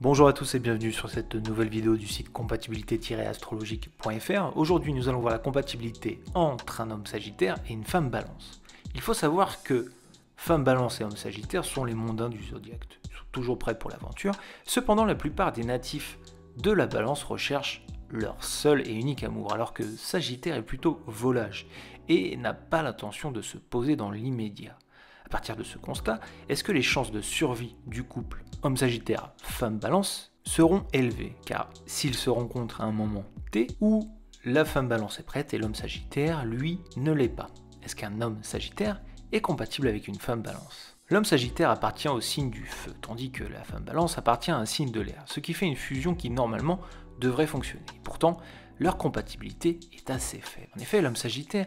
Bonjour à tous et bienvenue sur cette nouvelle vidéo du site compatibilité-astrologique.fr. Aujourd'hui nous allons voir la compatibilité entre un homme sagittaire et une femme balance. Il faut savoir que femme balance et homme sagittaire sont les mondains du zodiaque, ils sont toujours prêts pour l'aventure. Cependant la plupart des natifs de la balance recherchent leur seul et unique amour, alors que sagittaire est plutôt volage et n'a pas l'intention de se poser dans l'immédiat. À partir de ce constat, est-ce que les chances de survie du couple homme sagittaire, femme balance seront élevées? Car s'ils se rencontrent à un moment T où la femme balance est prête et l'homme sagittaire, lui, ne l'est pas. Est-ce qu'un homme sagittaire est compatible avec une femme balance? L'homme sagittaire appartient au signe du feu, tandis que la femme balance appartient à un signe de l'air, ce qui fait une fusion qui normalement devrait fonctionner. Pourtant, leur compatibilité est assez faible. En effet, l'homme sagittaire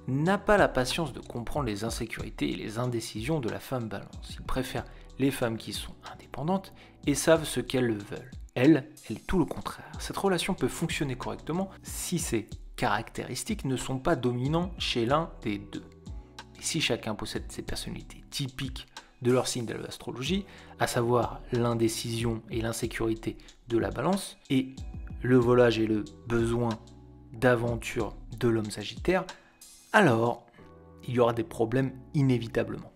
n'a pas la patience de comprendre les insécurités et les indécisions de la femme balance. Il préfère les femmes qui sont indépendantes et savent ce qu'elles veulent. Elle est tout le contraire. Cette relation peut fonctionner correctement si ces caractéristiques ne sont pas dominants chez l'un des deux. Et si chacun possède ses personnalités typiques de leur signe de l'astrologie, à savoir l'indécision et l'insécurité de la balance, et le volage et le besoin d'aventure de l'homme sagittaire, alors il y aura des problèmes inévitablement.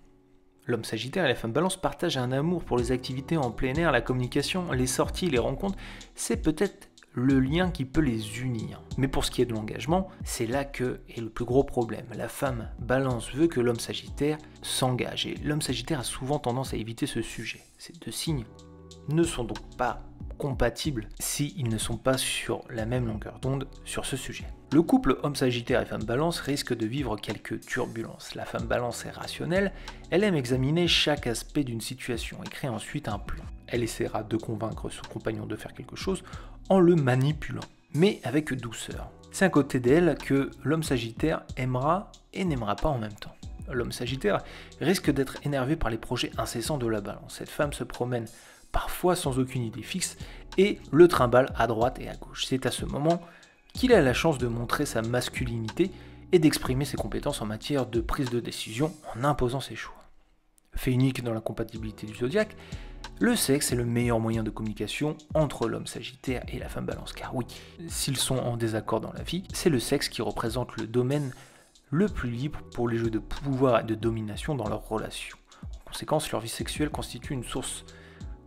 L'homme sagittaire et la femme balance partagent un amour pour les activités en plein air, la communication, les sorties, les rencontres, c'est peut-être le lien qui peut les unir. Mais pour ce qui est de l'engagement, c'est là que est le plus gros problème. La femme balance veut que l'homme sagittaire s'engage, et l'homme sagittaire a souvent tendance à éviter ce sujet. Ces deux signes ne sont donc pas compatibles s'ils ne sont pas sur la même longueur d'onde sur ce sujet. Le couple homme sagittaire et femme balance risque de vivre quelques turbulences. La femme balance est rationnelle, elle aime examiner chaque aspect d'une situation et crée ensuite un plan. Elle essaiera de convaincre son compagnon de faire quelque chose en le manipulant, mais avec douceur. C'est un côté d'elle que l'homme sagittaire aimera et n'aimera pas en même temps. L'homme sagittaire risque d'être énervé par les projets incessants de la balance. Cette femme se promène parfois sans aucune idée fixe et le trimballe à droite et à gauche. C'est à ce moment qu'il a la chance de montrer sa masculinité et d'exprimer ses compétences en matière de prise de décision en imposant ses choix. Fait unique dans la compatibilité du zodiaque, le sexe est le meilleur moyen de communication entre l'homme sagittaire et la femme balance. Car oui, s'ils sont en désaccord dans la vie, c'est le sexe qui représente le domaine le plus libre pour les jeux de pouvoir et de domination dans leur relation. En conséquence, leur vie sexuelle constitue une source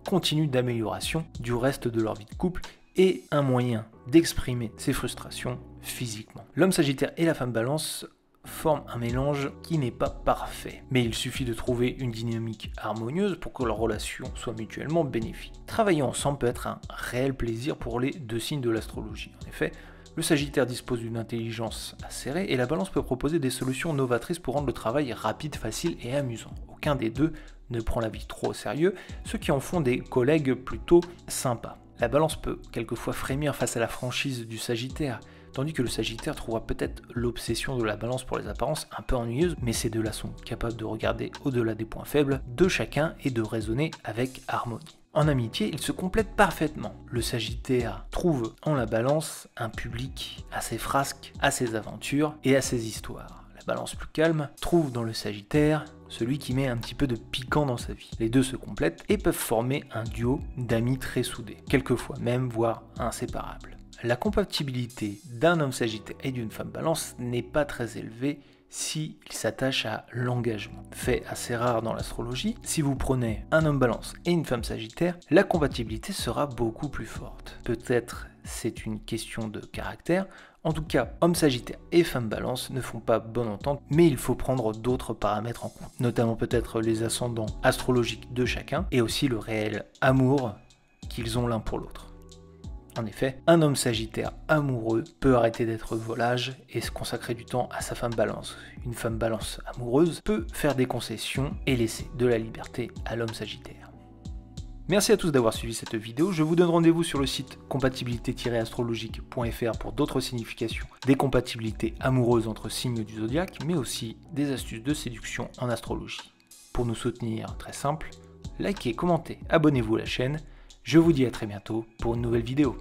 continue d'amélioration du reste de leur vie de couple et un moyen d'exprimer ses frustrations physiquement. L'homme sagittaire et la femme balance forment un mélange qui n'est pas parfait, mais il suffit de trouver une dynamique harmonieuse pour que leur relation soit mutuellement bénéfique. Travailler ensemble peut être un réel plaisir pour les deux signes de l'astrologie. En effet, le sagittaire dispose d'une intelligence acérée et la balance peut proposer des solutions novatrices pour rendre le travail rapide, facile et amusant. Aucun des deux ne prend la vie trop au sérieux, ce qui en font des collègues plutôt sympas. La balance peut quelquefois frémir face à la franchise du sagittaire, tandis que le sagittaire trouvera peut-être l'obsession de la balance pour les apparences un peu ennuyeuse, mais ces deux-là sont capables de regarder au-delà des points faibles de chacun et de raisonner avec harmonie. En amitié, ils se complètent parfaitement. Le sagittaire trouve en la balance un public à ses frasques, à ses aventures et à ses histoires. La balance plus calme trouve dans le sagittaire celui qui met un petit peu de piquant dans sa vie. Les deux se complètent et peuvent former un duo d'amis très soudés, quelquefois même, voire inséparables. La compatibilité d'un homme sagittaire et d'une femme balance n'est pas très élevée s'il s'attache à l'engagement. Fait assez rare dans l'astrologie, si vous prenez un homme balance et une femme sagittaire, la compatibilité sera beaucoup plus forte. Peut-être c'est une question de caractère. En tout cas, homme sagittaire et femme balance ne font pas bonne entente, mais il faut prendre d'autres paramètres en compte, notamment peut-être les ascendants astrologiques de chacun et aussi le réel amour qu'ils ont l'un pour l'autre. En effet, un homme sagittaire amoureux peut arrêter d'être volage et se consacrer du temps à sa femme balance. Une femme balance amoureuse peut faire des concessions et laisser de la liberté à l'homme sagittaire. Merci à tous d'avoir suivi cette vidéo. Je vous donne rendez-vous sur le site compatibilité-astrologique.fr pour d'autres significations des compatibilités amoureuses entre signes du zodiaque, mais aussi des astuces de séduction en astrologie. Pour nous soutenir, très simple, likez, commentez, abonnez-vous à la chaîne. Je vous dis à très bientôt pour une nouvelle vidéo.